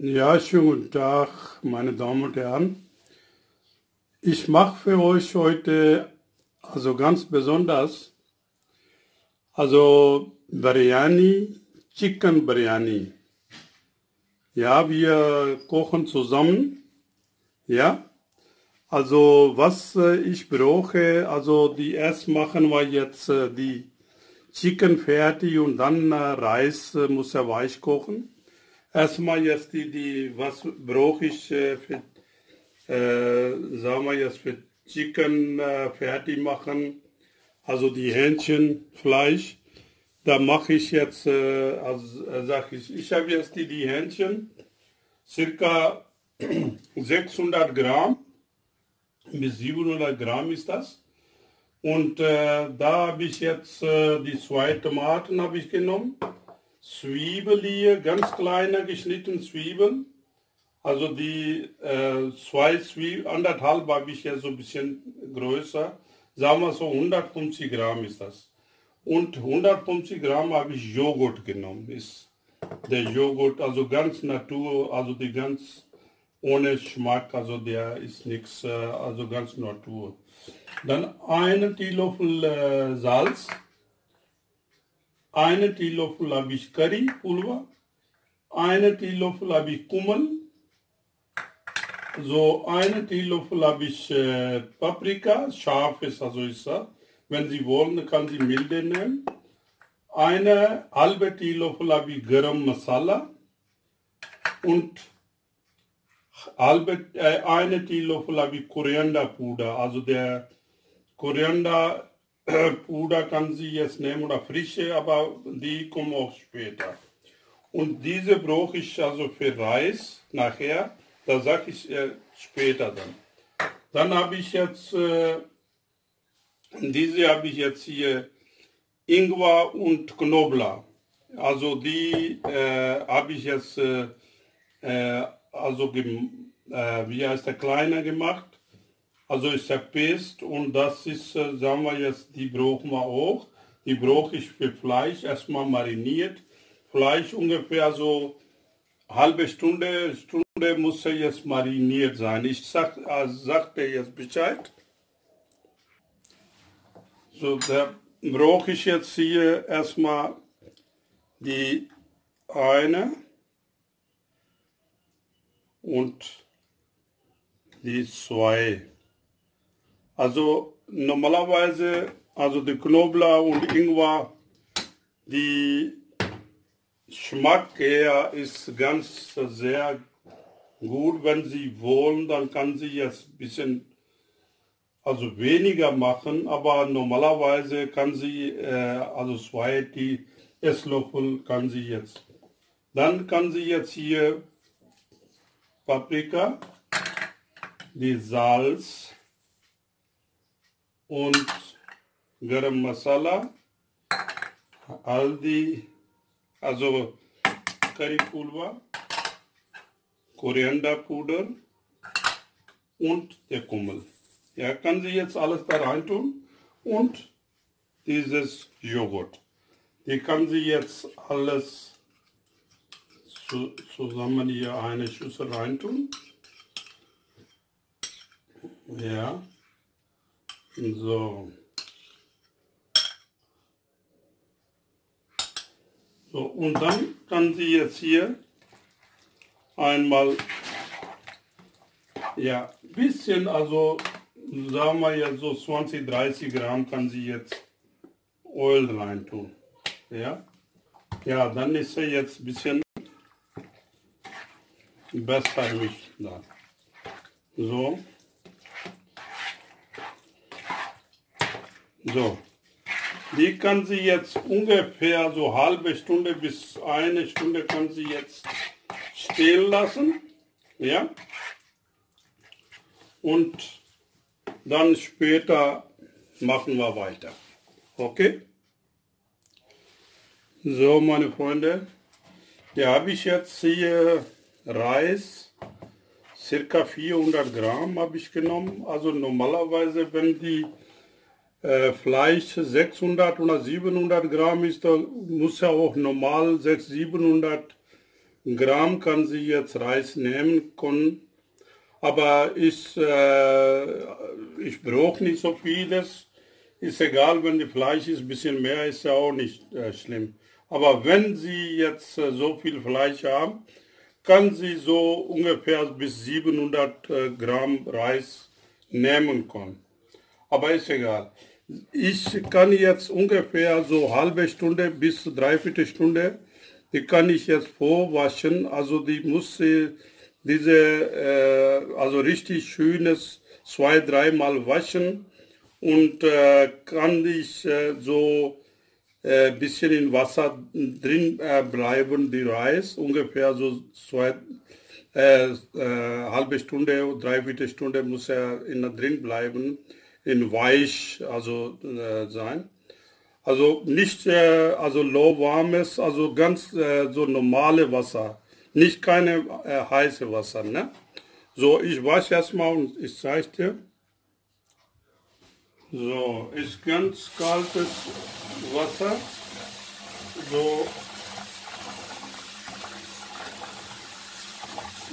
Ja, schönen guten Tag, meine Damen und Herren. Ich mache für euch heute also ganz besonders Biryani, Chicken Biryani. Ja, wir kochen zusammen. Ja, was ich brauche, die erst machen wir jetzt die Chicken fertig und dann Reis muss er weich kochen. Erstmal jetzt was brauche ich sagen wir jetzt für Chicken fertig machen, also die Hähnchenfleisch. Da mache ich jetzt, ich habe jetzt die Hähnchen, circa 600 Gramm bis 700 Gramm ist das. Und da habe ich jetzt die 2 Tomaten habe ich genommen, Zwiebeln hier, ganz kleine geschnittene Zwiebeln. Also die 2 Zwiebeln, anderthalb habe ich ja so ein bisschen größer, sagen wir so 150 Gramm ist das. Und 150 Gramm habe ich Joghurt genommen, ist der Joghurt, also ganz Natur, also die ganz ohne Geschmack, also der ist nichts, also ganz Natur. Dann einen Teelöffel Salz, einen Teelöffel habe ich Currypulver, einen Teelöffel habe ich Kummel, so einen Teelöffel habe ich Paprika, scharf ist also ist er. Wenn Sie wollen, kann Sie milde nehmen. Eine halbe Teelöffel habe ich Garam Masala und eine Teelöffel habe ich Korianderpuder. Also der Korianderpuder kann Sie jetzt nehmen oder frische, aber die kommen auch später. Und diese brauche ich also für Reis nachher. Das sage ich später dann. Dann habe ich jetzt, diese habe ich jetzt hier Ingwer und Knoblauch. Also die habe ich jetzt, wie heißt der, kleiner gemacht. Also ist der Paste und das ist, sagen wir jetzt, die brauchen wir auch. Die brauche ich für Fleisch, erstmal mariniert. Fleisch ungefähr so halbe Stunde muss er jetzt mariniert sein. Ich sagte jetzt Bescheid. So, da brauche ich jetzt hier erstmal die eine und die 2. Also normalerweise, also die Knoblauch und Ingwer, die Geschmack her ist ganz sehr gut. Wenn Sie wollen, dann kann Sie jetzt ein bisschen, also weniger machen, aber normalerweise kann Sie, also 2 Esslöffel kann Sie jetzt. Dann kann Sie jetzt hier Paprika, die Salz und Garam Masala, all die, also Currypulver, Korianderpuder und der Kummel. Ja, kann Sie jetzt alles da rein tun und dieses Joghurt. Die kann Sie jetzt alles zusammen hier eine Schüssel rein tun. Ja, so. So, und dann kann Sie jetzt hier einmal, ja, bisschen, also sagen wir jetzt so 20, 30 Gramm kann Sie jetzt Öl rein tun. Ja, ja, dann ist er jetzt ein bisschen besser nicht da. So. So. Die kann Sie jetzt ungefähr so halbe Stunde bis 1 Stunde kann Sie jetzt stehen lassen. Ja. Und dann später machen wir weiter. Okay? So, meine Freunde. Ja, habe ich jetzt hier Reis. Circa 400 Gramm habe ich genommen. Also normalerweise, wenn die Fleisch 600 oder 700 Gramm ist, dann muss ja auch normal 600, 700 Gramm kann sie jetzt Reis nehmen können. Aber ich brauche nicht so vieles. Ist egal, wenn die Fleisch ist, ein bisschen mehr ist ja auch nicht schlimm. Aber wenn Sie jetzt so viel Fleisch haben, kann Sie so ungefähr bis 700 Gramm Reis nehmen können. Aber ist egal. Ich kann jetzt ungefähr so halbe Stunde bis dreiviertel Stunde, die kann ich jetzt vorwaschen. Also die muss also richtig schönes 2-3 Mal waschen und kann ich so ein bisschen in Wasser drin bleiben, die Reis, ungefähr so halbe Stunde, dreiviertel Stunde muss er drin bleiben, in weich also sein. Also nicht also lauwarmes, also ganz so normale Wasser, nicht keine heiße Wasser. Ne? So, ich wasche erstmal und ich zeige dir. So, ist ganz kaltes Wasser. So,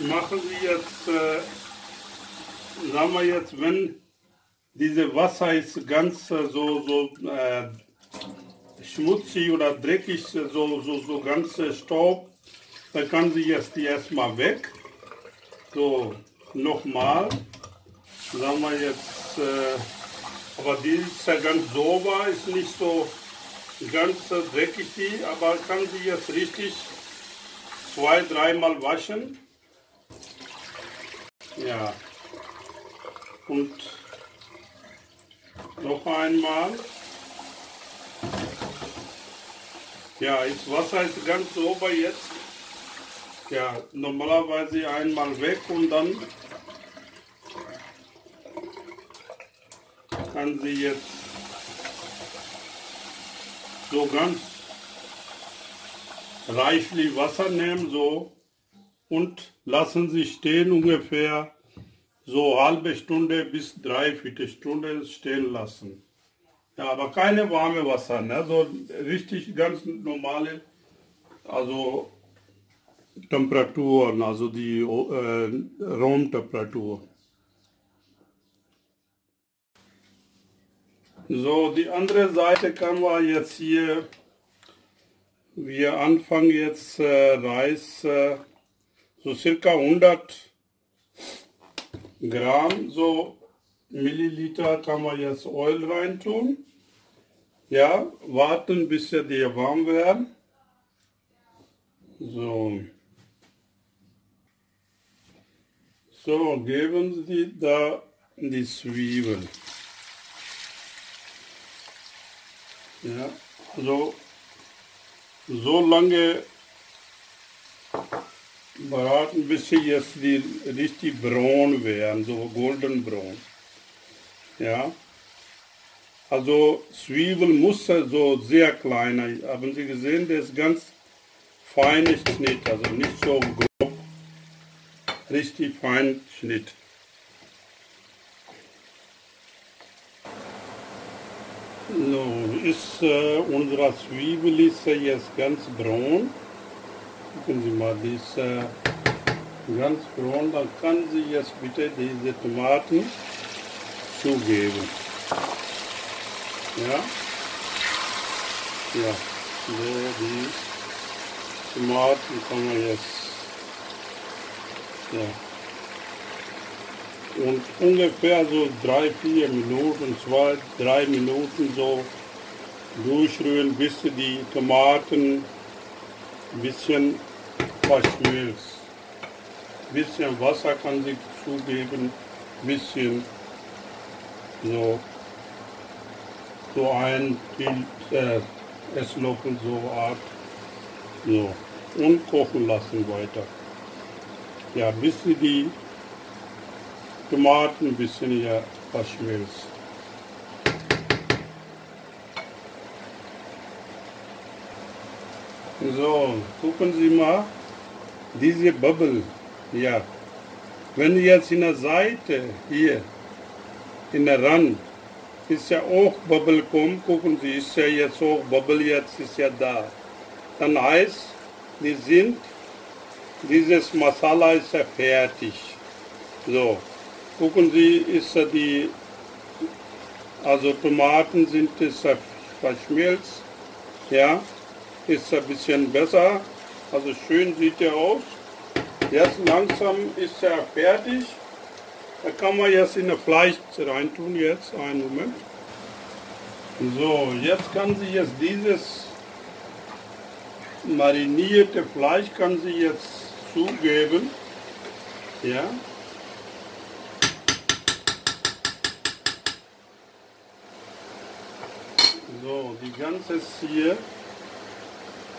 machen wir jetzt, sagen wir jetzt, wenn dieses Wasser ist ganz so schmutzig oder dreckig, so ganz Staub, dann kann sie jetzt die erstmal weg. So, nochmal, sagen wir jetzt, aber die ist ja ganz sauber, ist nicht so ganz dreckig, aber kann sie jetzt richtig 2-3 Mal waschen. Ja, und noch einmal. Ja, das Wasser ist ganz sauber jetzt. Ja, normalerweise einmal weg und dann kann sie jetzt so ganz reichlich Wasser nehmen so und lassen sie stehen ungefähr so halbe Stunde bis dreiviertel Stunde stehen lassen. Ja, aber keine warme Wasser, ne? So richtig ganz normale, also Temperaturen, also die Raumtemperatur. So, die andere Seite kann man jetzt hier, wir anfangen jetzt Reis, so circa 100 Gramm, so Milliliter kann man jetzt Öl reintun. Ja, warten bis die warm werden. So. So, geben Sie da die Zwiebeln. Ja, also so lange braten, bis sie jetzt die richtig braun werden, so golden braun. Ja, also Zwiebel muss so sehr klein, haben Sie gesehen, der ist ganz feiner Schnitt, also nicht so grob, richtig fein Schnitt. So, unsere Zwiebel ist jetzt ganz braun. Gucken Sie mal, die ist ganz braun. Dann kann Sie jetzt bitte diese Tomaten zugeben. Ja, ja, so die Tomaten kann man jetzt, ja. Und ungefähr so 3-4 Minuten, 2-3 Minuten so durchrühren, bis die Tomaten ein bisschen verschmilzt. Ein bisschen Wasser kann sie zugeben, ein bisschen so ein Esslöffel so Art, so, und kochen lassen weiter. Ja, bis die Tomaten ein bisschen hier verschmilzt. So, gucken Sie mal, diese Bubble, ja, wenn jetzt in der Seite, hier, in der Rand, ist ja auch Bubble kommt, gucken Sie, ist ja jetzt auch Bubble, jetzt ist ja da. Dann heißt, die sind dieses Masala ist ja fertig. So, gucken Sie, ist die, also Tomaten sind es verschmilzt, ja, ist ein bisschen besser, also schön sieht er aus. Jetzt langsam ist er fertig. Da kann man jetzt in das Fleisch reintun, jetzt, einen Moment. So, jetzt kann sie jetzt dieses marinierte Fleisch kann sie jetzt zugeben. Ja. So, die ganze hier,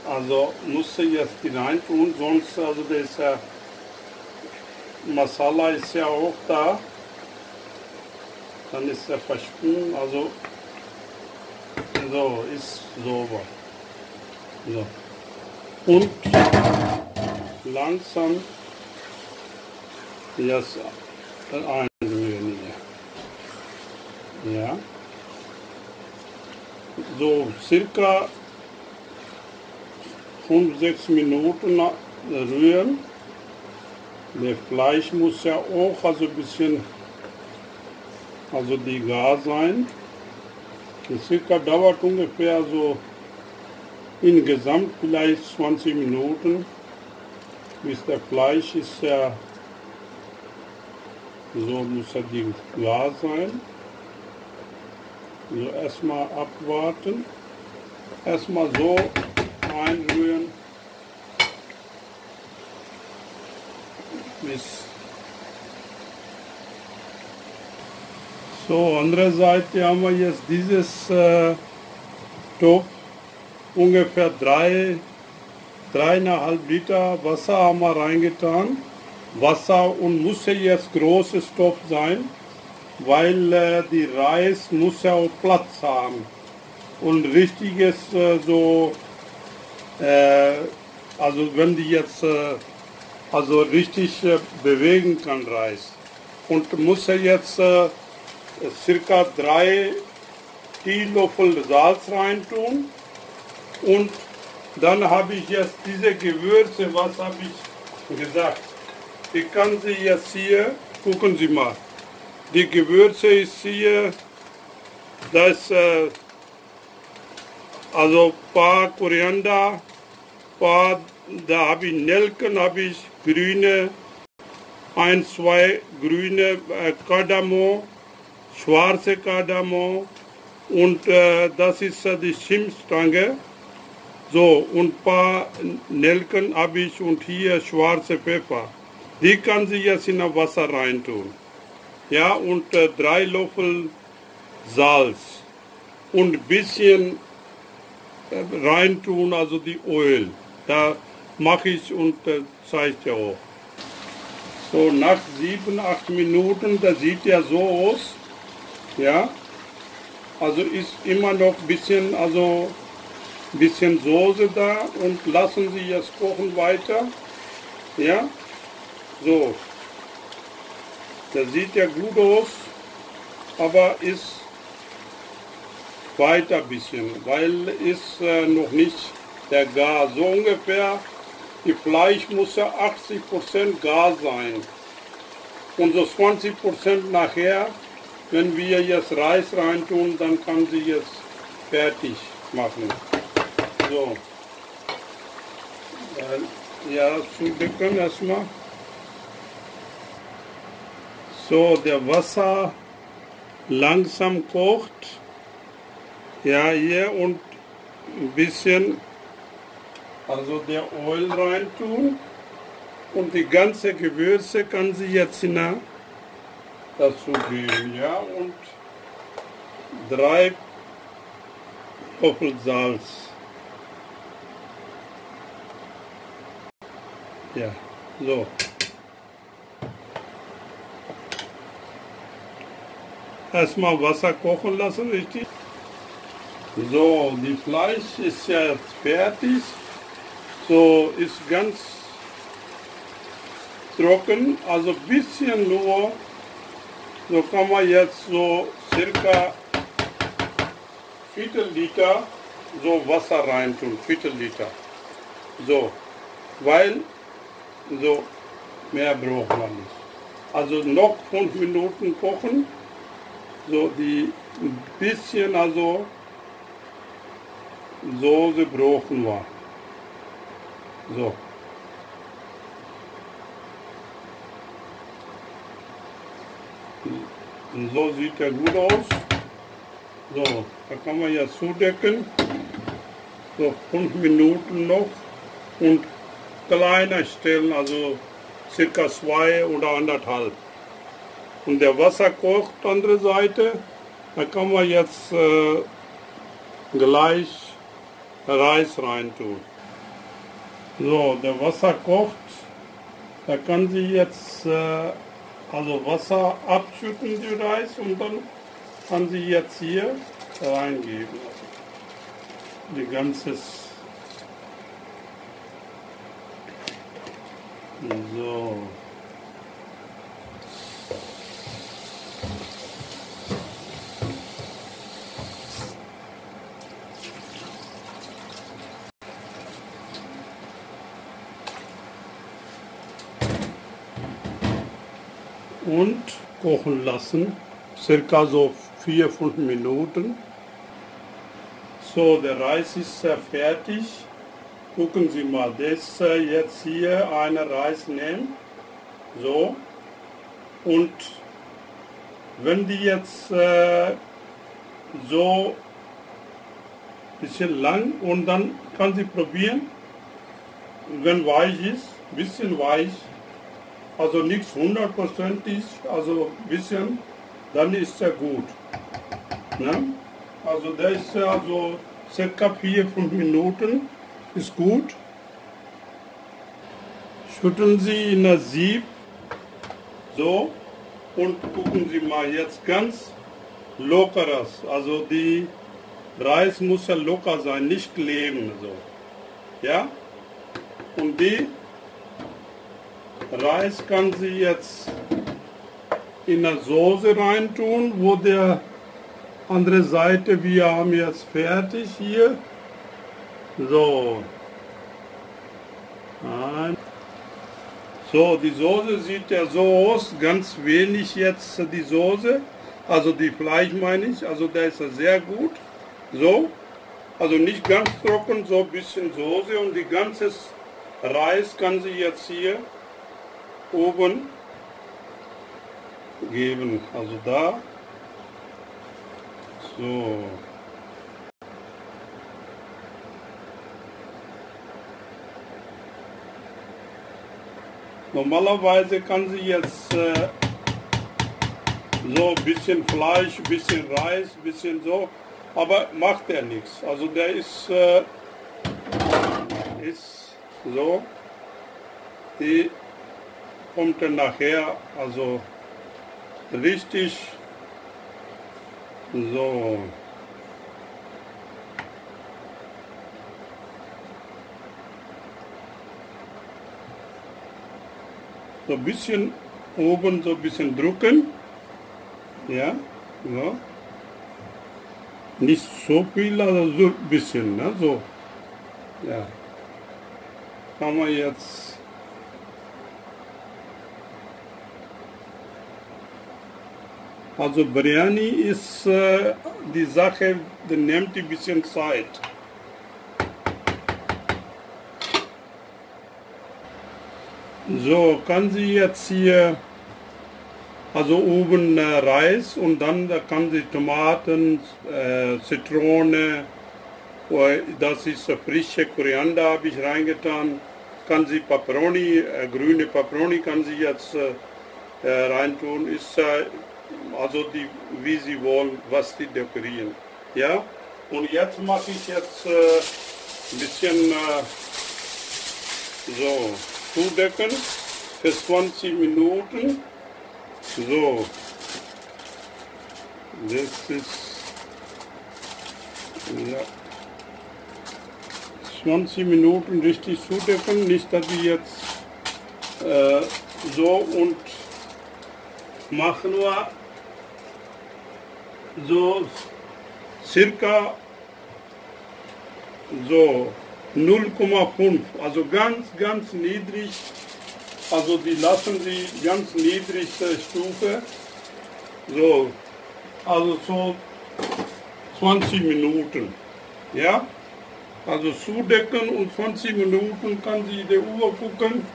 also muss sie jetzt die reintun, sonst, also das Masala ist ja auch da, dann ist er verschwunden, also so, ist sauber. So. Und langsam jetzt einrühren hier. Ja. So, circa 5-6 Minuten rühren. Das Fleisch muss ja auch also ein bisschen, also die gar sein. Das circa dauert ungefähr so insgesamt vielleicht 20 Minuten, bis der Fleisch ist ja, so muss er die gar sein. So erstmal abwarten, erstmal so einrühren, bis so, andere Seite haben wir jetzt dieses Topf, ungefähr 3,5 Liter Wasser haben wir reingetan. Wasser und muss ja jetzt großes Topf sein, weil die Reis muss ja auch Platz haben. Und richtiges so, also wenn die jetzt also richtig bewegen kann Reis. Und muss ja jetzt circa 3 Teelöffel Salz reintun und dann habe ich jetzt diese Gewürze, was habe ich gesagt, die kann Sie jetzt hier, gucken Sie mal, die Gewürze ist hier, das also ein paar Koriander, paar, da habe ich Nelken, habe ich grüne, 1-2 grüne Kardamom, schwarze Kardamom und das ist die Schimstange. So, und ein paar Nelken habe ich und hier schwarze Pfeffer. Die kann sie jetzt in das Wasser reintun. Ja, und 3 Löffel Salz und ein bisschen reintun, also die Öl. Da mache ich und zeigt ja auch. So, nach 7-8 Minuten, das sieht ja so aus. Ja, also ist immer noch ein bisschen, also bisschen Soße da und lassen Sie jetzt kochen weiter. Ja, so. Das sieht ja gut aus, aber ist weiter ein bisschen, weil ist noch nicht der Gar. So ungefähr, die Fleisch muss ja 80% Gar sein. Und so 20% nachher, wenn wir jetzt Reis reintun, dann kann sie jetzt fertig machen. So. Ja, zudecken erstmal. So, der Wasser langsam kocht. Ja, hier und ein bisschen, also der Öl reintun. Und die ganze Gewürze kann sie jetzt dazu geben. Ja, und 3 Löffel Salz. Ja, so. Erstmal Wasser kochen lassen, richtig? So, die Fleisch ist ja jetzt fertig. So, ist ganz trocken, also ein bisschen nur. So kann man jetzt so circa Viertel Liter so Wasser reintun, Viertel Liter. So, weil So, mehr braucht man nicht. Also noch 5 Minuten kochen. So, die ein bisschen, also Soße brauchen wir. So. Und so sieht der gut aus. So, da kann man ja zudecken. So 5 Minuten noch und kleiner stellen, also circa 2 oder 1,5. Und der Wasser kocht andere Seite. Da kann man jetzt gleich Reis rein tun. So, der Wasser kocht. Da kann sie jetzt also Wasser abschütten, die Reis, und dann kann sie jetzt hier reingeben. Die ganzes. So. Und kochen lassen, circa so 4-5 Minuten. So, der Reis ist fertig. Gucken Sie mal, das jetzt hier einen Reis nehmen. So. Und wenn die jetzt so ein bisschen lang, und dann kann sie probieren, wenn weich ist, ein bisschen weich, also nichts 100%, also ein bisschen, dann ist er gut. Ne? Also der ist ja so circa 4-5 Minuten, ist gut. Schütteln Sie in das Sieb, so, und gucken Sie mal, jetzt ganz lockeres, also die Reis muss ja locker sein, nicht kleben, so, ja, und die Reis kann sie jetzt in der Soße reintun, wo der andere Seite, wir haben jetzt fertig hier. So. So, die Soße sieht ja so aus, ganz wenig jetzt die Soße, also die Fleisch meine ich, also da ist er sehr gut. So, also nicht ganz trocken, so ein bisschen Soße, und die ganze Reis kann sie jetzt hier oben geben, also da, so. Normalerweise kann sie jetzt so ein bisschen Fleisch, ein bisschen Reis, ein bisschen so, aber macht er nichts. Also der ist so, die kommt dann nachher, also richtig so. So ein bisschen oben so ein bisschen drücken, ja, so. Nicht so viel, also so ein bisschen, ne, so, ja. Kann man jetzt. Also Biryani ist die Sache, die nimmt ein bisschen Zeit. So, kann sie jetzt hier, also oben Reis, und dann da kann sie Tomaten, Zitrone, das ist frische Koriander, habe ich reingetan. Kann sie Peperoni, grüne Peperoni kann sie jetzt reintun, ist also die, wie sie wollen, was sie dekorieren. Ja? Und jetzt mache ich jetzt ein bisschen so zudecken für 20 Minuten. So, das ist, ja, 20 Minuten richtig zudecken, nicht dass wir jetzt so, und machen wir so circa so 0,5, also ganz niedrig Also die lassen Sie ganz niedrigste Stufe. So, also so 20 Minuten. Ja, also zudecken und 20 Minuten kann Sie die Uhr gucken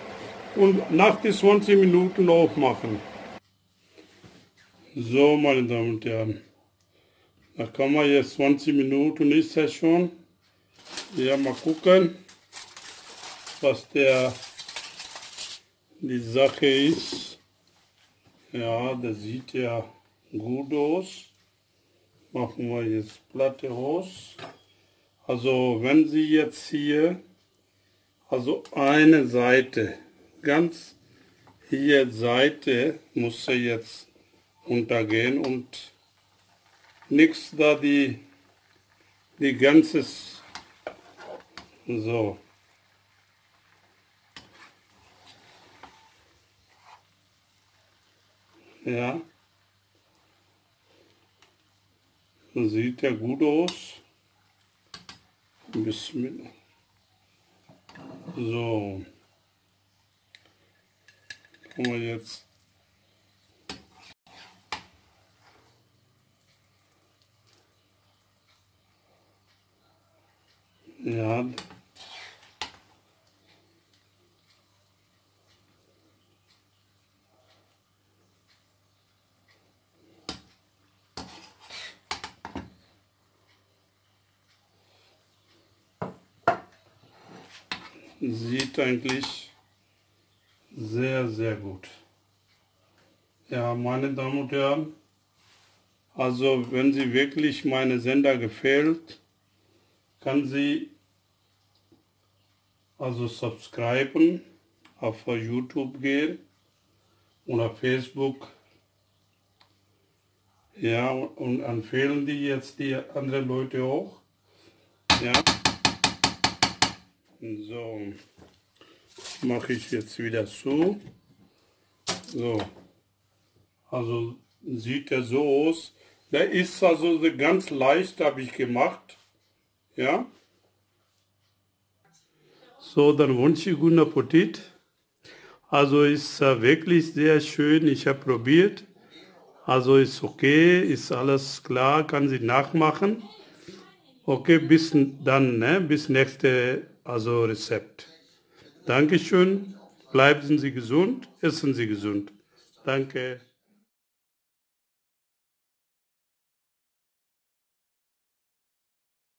und nach den 20 Minuten aufmachen. So, meine Damen und Herren, da kann man jetzt 20 Minuten ist das schon. Ja, mal gucken, was die Sache ist. Ja, das sieht ja gut aus. Machen wir jetzt Platte raus. Also wenn Sie jetzt hier, also eine Seite, ganz hier Seite muss sie jetzt untergehen und nichts da die ganzes, so. Ja, sieht ja gut aus. Ein bisschen. So. Kann man jetzt. Ja. Sieht eigentlich sehr, sehr gut. Ja, meine Damen und Herren, also wenn Sie wirklich meine Sender gefällt, kann Sie also subscriben, auf YouTube gehen oder Facebook. Ja, und empfehlen die jetzt die anderen Leute auch. Ja. So, mache ich jetzt wieder zu. So, also sieht er so aus. Der ist also ganz leicht, habe ich gemacht. Ja. So, dann wünsche ich guten Appetit. Also ist wirklich sehr schön. Ich habe probiert. Also ist okay, ist alles klar, kann sie nachmachen. Okay, bis dann, ne? Bis nächste also Rezept. Dankeschön, bleiben Sie gesund, essen Sie gesund. Danke.